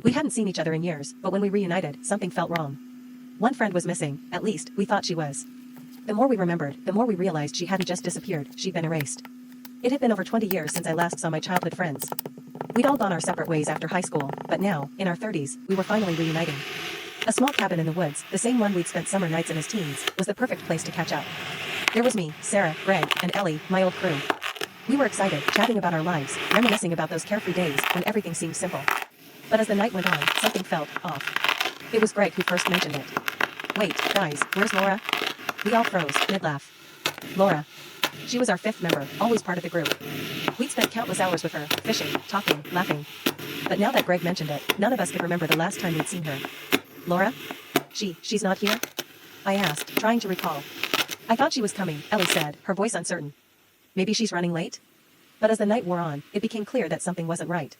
We hadn't seen each other in years, but when we reunited, something felt wrong. One friend was missing, at least, we thought she was. The more we remembered, the more we realized she hadn't just disappeared, she'd been erased. It had been over 20 years since I last saw my childhood friends. We'd all gone our separate ways after high school, but now, in our 30s, we were finally reuniting. A small cabin in the woods, the same one we'd spent summer nights in as teens, was the perfect place to catch up. There was me, Sarah, Greg, and Ellie, my old crew. We were excited, chatting about our lives, reminiscing about those carefree days when everything seemed simple. But as the night went on, something felt off. It was Greg who first mentioned it. "Wait, guys, where's Laura?" We all froze, mid-laugh. Laura. She was our fifth member, always part of the group. We'd spent countless hours with her, fishing, talking, laughing. But now that Greg mentioned it, none of us could remember the last time we'd seen her. "Laura? She's not here?" I asked, trying to recall. "I thought she was coming," Ellie said, her voice uncertain. "Maybe she's running late?" But as the night wore on, it became clear that something wasn't right.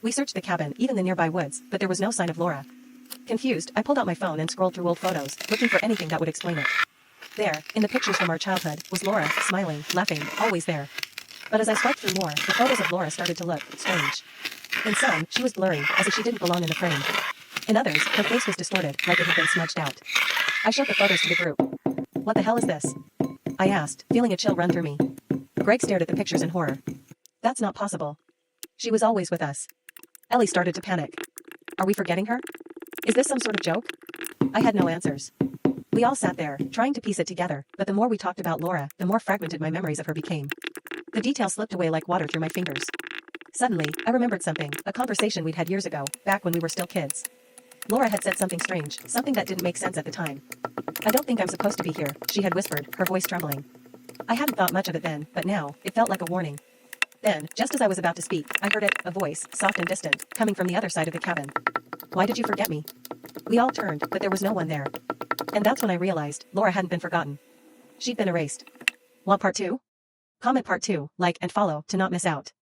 We searched the cabin, even the nearby woods, but there was no sign of Laura. Confused, I pulled out my phone and scrolled through old photos, looking for anything that would explain it. There, in the pictures from our childhood, was Laura, smiling, laughing, always there. But as I swiped through more, the photos of Laura started to look strange. In some, she was blurry, as if she didn't belong in the frame. In others, her face was distorted, like it had been smudged out. I showed the photos to the group. "What the hell is this?" I asked, feeling a chill run through me. Greg stared at the pictures in horror. "That's not possible. She was always with us." Ellie started to panic. "Are we forgetting her? Is this some sort of joke?" I had no answers. We all sat there, trying to piece it together, but the more we talked about Laura, the more fragmented my memories of her became. The details slipped away like water through my fingers. Suddenly, I remembered something, a conversation we'd had years ago, back when we were still kids. Laura had said something strange, something that didn't make sense at the time. "I don't think I'm supposed to be here," she had whispered, her voice trembling. I hadn't thought much of it then, but now, it felt like a warning. Then, just as I was about to speak, I heard it, a voice, soft and distant, coming from the other side of the cabin. "Why did you forget me?" We all turned, but there was no one there. And that's when I realized, Laura hadn't been forgotten. She'd been erased. Want part 2? Comment part 2, like and follow to not miss out.